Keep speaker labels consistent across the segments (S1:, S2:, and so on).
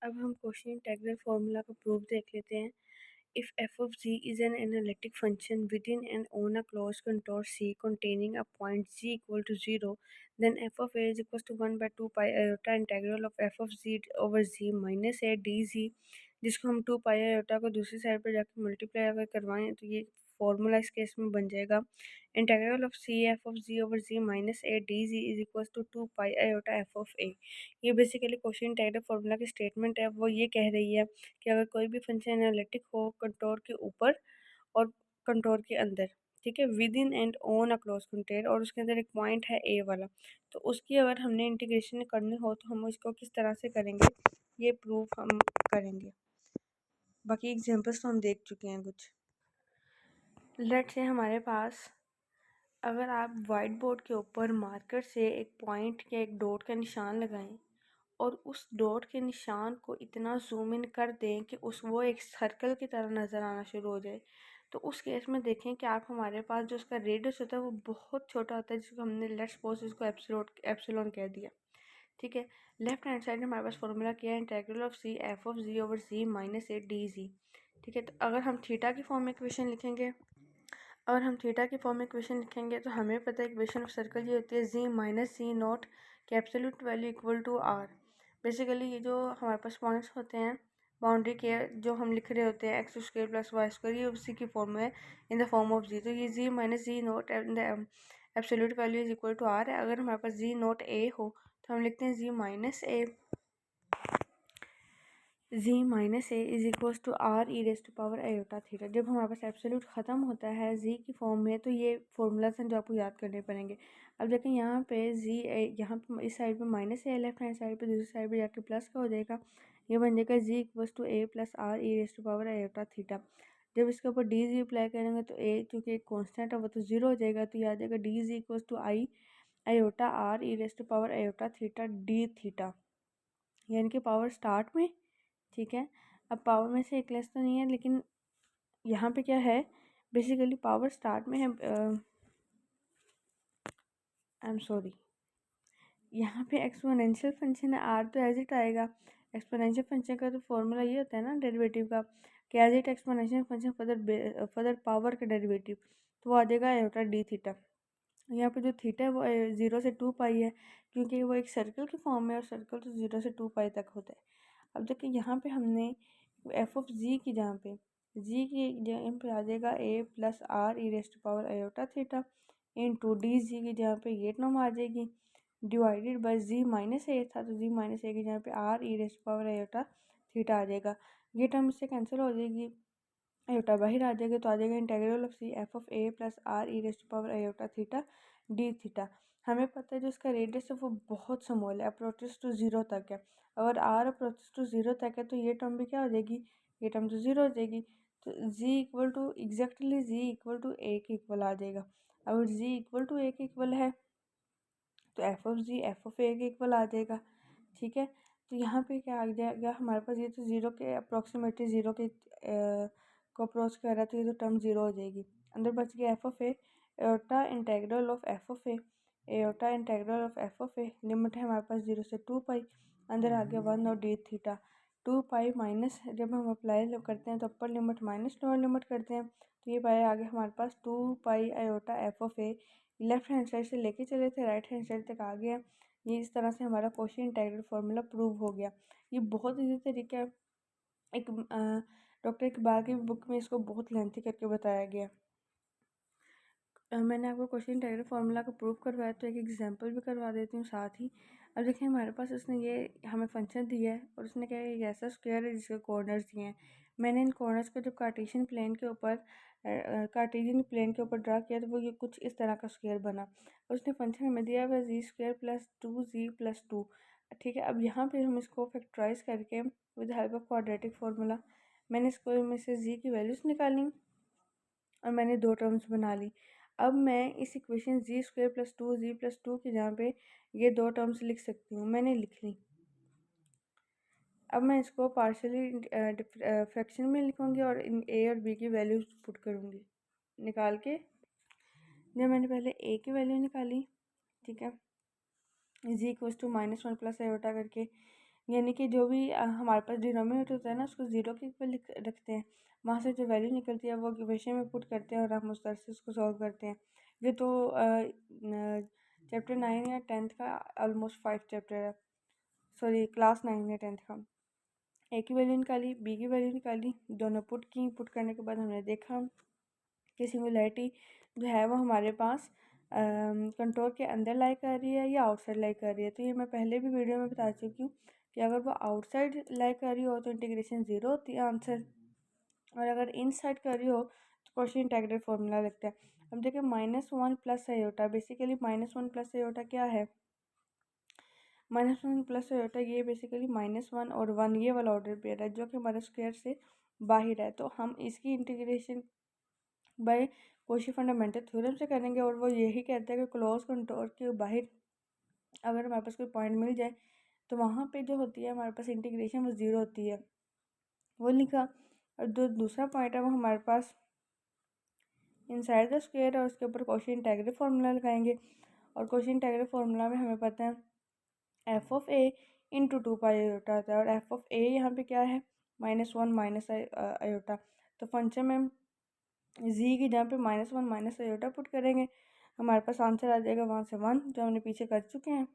S1: अब हम question integral formula का प्रूफ देख लेते हैं। If f of z is an analytic function within and on a closed contour C containing a point z equal to 0, then f of a is equals to 1 by 2 pi iota integral of f of z over z minus a dz, जिसको हम 2 pi iota को दूसरी side पर जाकर multiply अगर करवाएं तो ये फॉर्मूला इस केस में बन जाएगा integral of C F of ji over ji minus A D Z is equal to 2 pi iota F of A. ये बेसिकली क्वेश्चन इंटीग्रल फार्मूला की स्टेटमेंट है। वो ये कह रही है कि अगर कोई भी फंक्शन एनालिटिक हो कंटोर के ऊपर और कंटोर के अंदर, ठीक है, within and on a closed contour, और उसके अंदर एक पॉइंट है ए वाला, तो उसकी अगर हमने इंटीग्रेशन करनी हो तो हम इसको किस तरह से करेंगे, ये प्रूफ हम करेंगे। बाकी एग्जांपल्स तो हम देख चुके हैं कुछ। लेट्स से हमारे पास, अगर आप वाइट बोर्ड के ऊपर मार्कर से एक पॉइंट या एक डॉट का निशान लगाएं और उस डॉट के निशान को इतना जूम इन कर दें कि वो एक सर्कल की तरह नज़र आना शुरू हो जाए, तो उस केस में देखें कि आप हमारे पास जो उसका रेडियस होता है वो बहुत छोटा होता है, जिसको हमने लेट्स सपोज इसको एप्सिलॉन कह दिया। ठीक है, लेफ्ट हैंड साइड में हमारे पास फॉर्मूला किया है integral of C F of ji over ji minus A D z. ठीक है, तो अगर हम थीटा की फॉर्म में इक्वेशन लिखेंगे, तो हमें पता है इक्वेशन ऑफ सर्कल ये होती है जी माइनस जी नॉट की absolute value equal to R. Basically ये जो हमारे पास पॉइंट्स होते हैं बाउंड्री के, जो हम लिख रहे होते हैं X square plus Y square, ये उसी की फॉर्म में in the form of Z. तो ये Z minus ji naught absolute value is equal to R है। अगर हमारे पास जी नॉट ए हो तो हम लिखते हैं Z minus A is equals to R E raise to power iota theta. जब हमारे पास एब्सोल्यूट ख़त्म होता है जी की फॉर्म में तो ये फॉर्मूलाज हैं जो आपको याद करने पड़ेंगे। अब देखें यहाँ पे जी यहाँ पे इस साइड पे माइनस ए, लेफ्ट हैंड साइड पे दूसरी साइड पे जाके प्लस का हो जाएगा। ये बन जाएगा Z equals to A plus R E raise to power iota theta. जब इसके ऊपर डी जी अप्लाई करेंगे तो ए चूँकि एक कॉन्स्टेंट है वो तो जीरो हो जाएगा, तो ये आ जाएगा d z equals to i iota r E raise to power iota theta d theta, यानी कि पावर स्टार्ट में। ठीक है, अब पावर में से एक लेस तो नहीं है, लेकिन यहाँ पे क्या है, बेसिकली पावर स्टार्ट में है, आई एम सॉरी, यहाँ पे एक्सपोनेंशियल फंक्शन है, आर तो एज इट आएगा। एक्सपोनेंशियल फंक्शन का तो फॉर्मूला ये होता है ना डेरिवेटिव का, कि as it exponential function further power का डेरिवेटिव, तो वो आ जाएगा आयोटा डी थीटा। यहाँ पे जो थीटा है वो 0 से 2 पाई है, क्योंकि वो एक सर्कल की फॉर्म में, और सर्कल तो 0 से 2 पाई तक होता है। अब देखिए यहाँ पे हमने एफ ऑफ जी की जहाँ पे जी की जगह पे आ जाएगा A plus R E raise power iota theta into D Z की जहाँ पे ये टर्म आ जाएगी divided by Z minus A था, तो जी माइनस ए की जहाँ पे आर ई रेस्ट पावर आयोटा थीटा आ जाएगा। ये टर्म इससे कैंसिल हो जाएगी, आयोटा बाहर आ जाएगा, तो आ जाएगा integral of C F of a plus R E raise power iota theta d theta. हमें पता है जो इसका रेडियस है वो बहुत स्मॉल है, अप्रोचेस टू जीरो तक है। अगर आर अप्रोचेस टू जीरो तक है तो ये टर्म भी क्या हो जाएगी, ये टर्म तो जीरो हो जाएगी। तो Z equal to exactly Z equal to A के इक्वल आ जाएगा। अगर जी इक्वल टू ए के इक्वल है तो F of Z F of A के इक्वल आ जाएगा। ठीक है, तो यहाँ पे क्या आ जाएगा हमारे पास, ये तो ज़ीरो के अप्रोक्सीमेटली ज़ीरो के को अप्रोच कर रहा है, तो ये तो टर्म ज़ीरो हो जाएगी। अंदर बच गया F of A Etah integral of F of Etah integral of F of A. Limit है हमारे पास 0 से 2 पाई, अंदर आ गया 1 और डी थीटा। 2 पाई माइनस जब हम अप्लाई करते हैं तो upper limit minus lower limit करते हैं, तो ये पाई आ गया हमारे पास 2 pi iota F of A. Left hand side से लेके चले थे राइट हैंड साइड तक आ गया। ये इस तरह से हमारा क्वेश्चन इंटीग्रल फार्मूला प्रूव हो गया। ये बहुत इजी तरीका है, एक डॉक्टर इकबाल की बुक में इसको बहुत लेंथी करके बताया गया। मैंने आपको क्वेश्चन इंटीग्रल फार्मूला को प्रूव करवाया, तो एक एग्जांपल भी करवा देती हूँ साथ ही। अब देखिए हमारे पास उसने ये हमें फंक्शन दिया है और उसने क्या है, एक ऐसा स्क्वायर है जिसके कॉर्नर्स दिए हैं। मैंने इन कॉर्नर्स को जब कार्टेशियन प्लेन के ऊपर ड्रा किया तो वो ये कुछ इस तरह का स्क्वायर बना। उसने फंक्शन हमें दिया हुआ जी स्क्वायर प्लस 2 जी प्लस 2। ठीक है, अब यहाँ पे हम इसको फैक्टराइज करके with help of quadratic formula मैंने इसको में से जी की वैल्यूज निकाली और मैंने दो टर्म्स बना ली। अब मैं इस इक्वेशन जी स्क्वायर प्लस 2 की जहाँ पे ये दो टर्म्स लिख सकती हूँ, मैंने लिख ली। अब मैं इसको पार्शियली फ्रैक्शन में लिखूँगी और इन ए और बी की वैल्यूज पुट करूँगी निकाल के। जब मैंने पहले ए की वैल्यू निकाली, ठीक है, जी इक्वल्स टू -1 प्लस आयोटा करके, यानी कि जो भी हमारे पास डिनोमिनेटर होता है ना, उसको ज़ीरो के इक्वल रखते हैं, वहाँ से जो वैल्यू निकलती है वो इक्वेशन में पुट करते हैं और हम उस तरह से उसको सॉल्व करते हैं। ये तो चैप्टर 9 या 10th का ऑलमोस्ट 5 चैप्टर है, सॉरी क्लास 9 या 10th का। ए की वैल्यू निकाली, बी की वैल्यू निकाली, दोनों पुट की। पुट करने के बाद हमने देखा कि सिंगुलैरिटी जो है वो हमारे पास कंट्रोल के अंदर लाई कर रही है या आउटसाइड लाई कर रही है। तो ये मैं पहले भी वीडियो में बता चुकी हूँ कि अगर वो आउटसाइड लाई कर रही हो तो इंटीग्रेशन ज़ीरो होती है आंसर, और अगर इनसाइड कर रही हो तो क्वेश्चन इंटीग्रेट फार्मूला लगता है। अब देखिए -1 plus iota, basically -1 plus iota क्या है? -1 प्लस आयोटा ये बेसिकली -1 और 1 ये वाला ऑर्डर पेयर है जो कि हमारे स्क्वायर से बाहर है। तो हम इसकी integration by Cauchy fundamental theorem से करेंगे, और वो यही कहता है कि क्लोज कंट्रोल के बाहर अगर हमारे पास कोई पॉइंट मिल जाए तो वहाँ पे जो होती है हमारे पास इंटीग्रेशन वो ज़ीरो होती है, वो लिखा। और जो दूसरा पॉइंट है वो हमारे पास इनसाइड द स्क्वायर है, उसके ऊपर कोशी इंटीग्रल फार्मूला लगाएंगे। और कोशी इंटीग्रल फार्मूला में हमें पता है F of A into 2 pi iota होता है, और एफ ऑफ ए यहाँ पे क्या है? -1 माइनस आयोटा। तो फंक्शन में जी की जहाँ पे -1 माइनस आयोटा पुट करेंगे, हमारे पास आंसर आ जाएगा वहाँ से 1, जो हमने पीछे कर चुके हैं,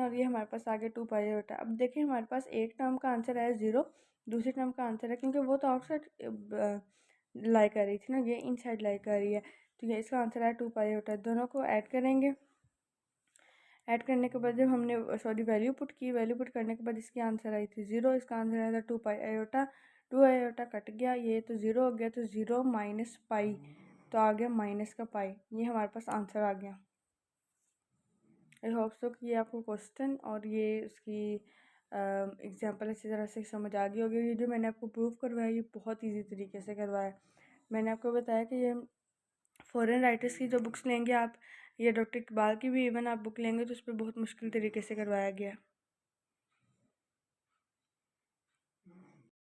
S1: और ये हमारे पास आगे 2 पाई आयोटा। अब देखिए हमारे पास एक टर्म का आंसर है 0, दूसरी टर्म का आंसर है, क्योंकि वो तो आउटसाइड लाई कर रही थी ना, ये इनसाइड लाई कर रही है, तो ये इसका आंसर है 2 पाई आयोटा। दोनों को ऐड करेंगे। ऐड करने के बाद जब हमने वैल्यू पुट की, वैल्यू पुट करने के बाद इसकी आंसर आई थी 0, इसका आंसर आया था 2 पाई आयोटा। 2 आयोटा कट गया, ये तो 0 हो गया, तो 0 माइनस पाई, तो आ गया माइनस का पाई। ये हमारे पास आंसर आ गया। आई होप सो कि ये आपको क्वेश्चन और ये उसकी एग्जांपल अच्छी तरह से समझ आ गई होगी। ये जो मैंने आपको प्रूव करवाया ये बहुत इजी तरीके से करवाया। मैंने आपको बताया कि ये फॉरेन राइटर्स की जो बुक्स लेंगे आप, या डॉक्टर इकबाल की भी इवन आप बुक लेंगे तो उस पर बहुत मुश्किल तरीके से करवाया गया है।